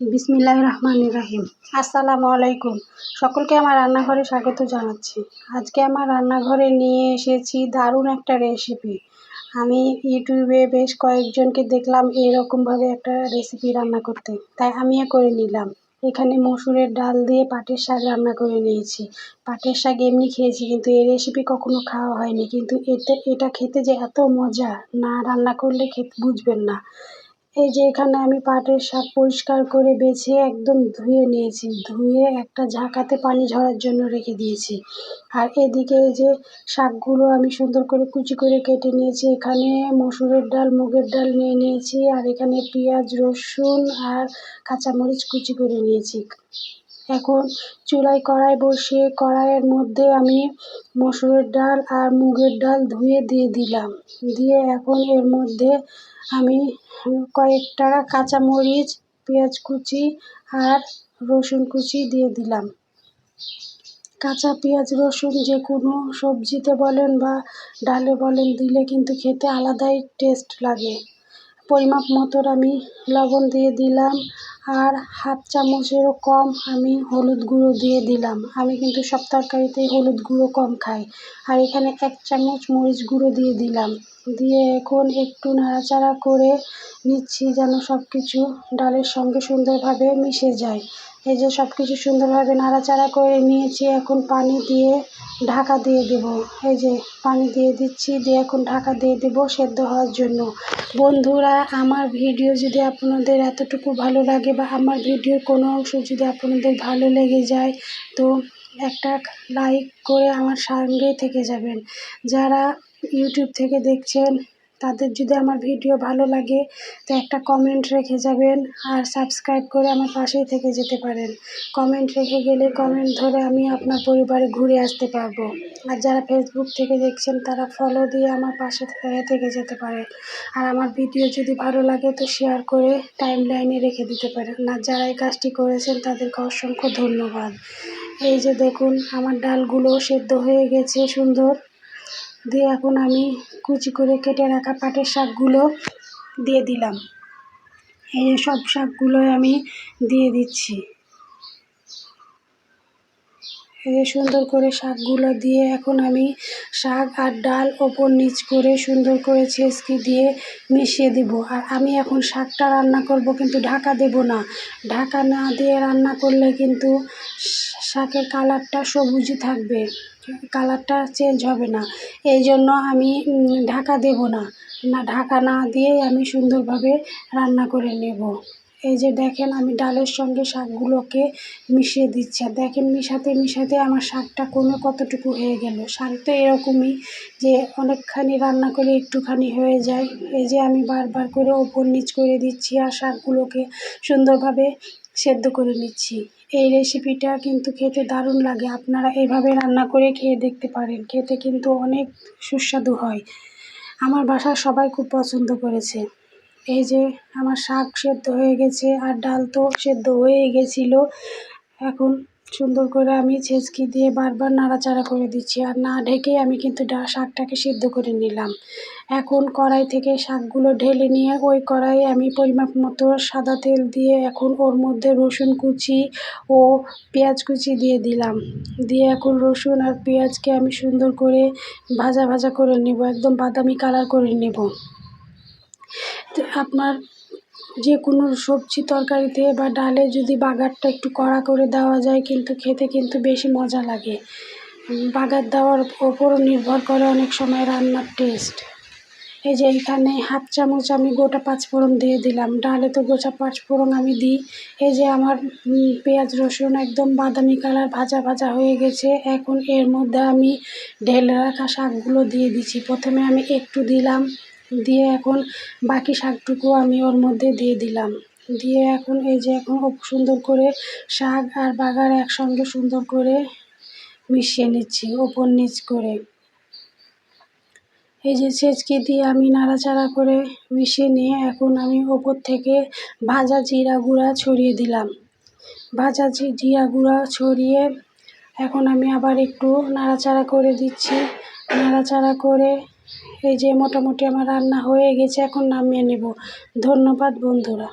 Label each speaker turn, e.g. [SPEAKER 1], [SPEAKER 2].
[SPEAKER 1] বিসমিল্লাহির রহমানির রহিম। আসসালামু আলাইকুম। সকলকে আমার রান্নাঘরে স্বাগত জানাচ্ছি। আজকে আমার রান্নাঘরে নিয়ে এসেছি দারুণ একটা রেসিপি। আমি ইউটিউবে বেশ কয়েকজনকে দেখলাম এরকমভাবে একটা রেসিপি রান্না করতে, তাই আমিও করে নিলাম। এখানে মসুরের ডাল দিয়ে পাটের শাক রান্না করে নিয়েছি। পাটের শাক এমনি খেয়েছি, কিন্তু এই রেসিপি কখনো খাওয়া হয়নি। কিন্তু এটা খেতে যে এত মজা, না রান্না করলে খেতে বুঝবেন না। এই যে এখানে আমি পাটের শাক পরিষ্কার করে বেছে একদম ধুয়ে নিয়েছি। ধুয়ে একটা ঝাঁকাতে পানি ঝরার জন্য রেখে দিয়েছি। আর এদিকে এই যে শাকগুলো আমি সুন্দর করে কুচি করে কেটে নিয়েছি। এখানে মসুরের ডাল, মুগের ডাল নিয়ে নিয়েছি। আর এখানে পেঁয়াজ, রসুন আর কাঁচামরিচ কুচি করে নিয়েছি। এখন চুলায় কড়াই বসিয়ে কড়াইয়ের মধ্যে আমি মসুরের ডাল আর মুগের ডাল ধুয়ে দিয়ে দিলাম। দিয়ে এখন এর মধ্যে আমি কয়েকটা কাঁচামরিচ, পেঁয়াজ কুচি আর রসুন কুচি দিয়ে দিলাম। কাঁচা পেঁয়াজ, রসুন যে কোনো সবজিতে বলেন বা ডালে বলেন দিলে কিন্তু খেতে আলাদাই টেস্ট লাগে। পরিমাপ মতন আমি লবণ দিয়ে দিলাম। আর হাফ চামচেরও কম আমি হলুদ গুঁড়ো দিয়ে দিলাম। আমি কিন্তু সব তরকারিতেই হলুদ গুঁড়ো কম খাই। আর এখানে 1 চামচ মরিচ গুঁড়ো দিয়ে দিলাম। দিয়ে এখন একটু নাড়াচাড়া করে নিচ্ছি যেন সব কিছু ডালের সঙ্গে সুন্দরভাবে মিশে যায়। এই যে সব কিছু সুন্দরভাবে নাড়াচাড়া করে নিয়েছি। এখন পানি দিয়ে ঢাকা দিয়ে দেব। এই যে পানি দিয়ে দিচ্ছি, দিয়ে এখন ঢাকা দিয়ে দেব সেদ্ধ হওয়ার জন্য। বন্ধুরা, আমার ভিডিও যদি আপনাদের এতটুকু ভালো লাগে বা আমার ভিডিওর কোনো অংশ যদি আপনাদের ভালো লেগে যায়, তো একটা লাইক করে আমার সঙ্গে থেকে যাবেন। যারা ইউটিউব থেকে দেখছেন তাদের যদি আমার ভিডিও ভালো লাগে তো একটা কমেন্ট রেখে যাবেন। আর সাবস্ক্রাইব করে আমার পাশেই থেকে যেতে পারেন। কমেন্ট রেখে গেলে কমেন্ট ধরে আমি আপনার পরিবারে ঘুরে আসতে পারবো। আর যারা ফেসবুক থেকে দেখছেন তারা ফলো দিয়ে আমার পাশে থেকে যেতে পারেন। আর আমার ভিডিও যদি ভালো লাগে তো শেয়ার করে টাইমলাইনে রেখে দিতে পারেন। আর যারা এই কাজটি করেছেন তাদেরকে অসংখ্য ধন্যবাদ। এই যে দেখুন আমার ডালগুলো সেদ্ধ হয়ে গেছে সুন্দর। দিয়ে এখন আমি কুচি করে কেটে রাখা পাটের শাকগুলো দিয়ে দিলাম। এই সব শাকগুলোই আমি দিয়ে দিচ্ছি। এই সুন্দর করে শাকগুলো দিয়ে এখন আমি শাক আর ডাল ওপর নিচ করে সুন্দর করে ছেঁচকি দিয়ে মিশিয়ে দিব। আর আমি এখন শাকটা রান্না করব, কিন্তু ঢাকা দেব না। ঢাকা না দিয়ে রান্না করলে কিন্তু শাকের কালারটা সবুজই থাকবে, কালারটা চেঞ্জ হবে না। এই জন্য আমি ঢাকা দেব না। ঢাকা না দিয়েই আমি সুন্দরভাবে রান্না করে নেব। এই যে দেখেন আমি ডালের সঙ্গে শাকগুলোকে মিশিয়ে দিচ্ছি। আর দেখেন মিশাতে আমার শাকটা কতটুকু হয়ে গেল। শাক তো এরকমই যে অনেকখানি রান্না করে একটুখানি হয়ে যায়। এই যে আমি বারবার করে ওপর নিচ করে দিচ্ছি আর শাকগুলোকে সুন্দরভাবে সেদ্ধ করে নিচ্ছি। এই রেসিপিটা কিন্তু খেতে দারুণ লাগে। আপনারা এইভাবে রান্না করে খেয়ে দেখতে পারেন। খেতে কিন্তু অনেক সুস্বাদু হয়। আমার বাসার সবাই খুব পছন্দ করেছে। এই যে আমার শাক সেদ্ধ হয়ে গেছে আর ডাল তো সেদ্ধ হয়েই গেছিলো। এখন সুন্দর করে আমি ছেঁচকি দিয়ে বারবার নাড়াচাড়া করে দিচ্ছি। আর না ঢেকেই আমি কিন্তু শাকটাকে সিদ্ধ করে নিলাম। এখন কড়াই থেকে শাকগুলো ঢেলে নিয়ে ওই কড়াইয়ে আমি পরিমাপ মতো সাদা তেল দিয়ে এখন ওর মধ্যে রসুন কুচি ও পেঁয়াজ কুচি দিয়ে দিলাম। দিয়ে এখন রসুন আর পেঁয়াজকে আমি সুন্দর করে ভাজা করে নেব, একদম বাদামি কালার করে নেব। আপনার যে কোনো সবজি তরকারিতে বা ডালে যদি বাগারটা একটু কড়া করে দেওয়া যায় কিন্তু খেতে কিন্তু বেশি মজা লাগে। বাগার দেওয়ার ওপরও নির্ভর করে অনেক সময় রান্নার টেস্ট। এই যে এখানে হাফ চামচ আমি গোটা পাঁচফোড়ন দিয়ে দিলাম। ডালে তো গোটা পাঁচফোড়ন আমি দিই। এই যে আমার পেঁয়াজ রসুন একদম বাদামি কালার ভাজা হয়ে গেছে। এখন এর মধ্যে আমি ঢেলে রাখা শাকগুলো দিয়ে দিচ্ছি। প্রথমে আমি একটু দিলাম, দিয়ে এখন বাকি শাকটুকু আমি ওর মধ্যে দিয়ে দিলাম। দিয়ে এখন এই যে এখন সুন্দর করে শাক আর বাগার একসঙ্গে সুন্দর করে মিশিয়ে নিচ্ছি ওপর নিচ করে। এই যে ছেঁচকি দিয়ে আমি নাড়াচাড়া করে মিশিয়ে নিয়ে এখন আমি ওপর থেকে ভাজা জিরা গুঁড়া ছড়িয়ে দিলাম। ভাজা জিরা গুঁড়া ছড়িয়ে এখন আমি আবার একটু নাড়াচাড়া করে দিচ্ছি। নাড়াচাড়া করে এই যে মোটামুটি আমার রান্না হয়ে গেছে, এখন নামিয়ে নেব। ধন্যবাদ বন্ধুরা।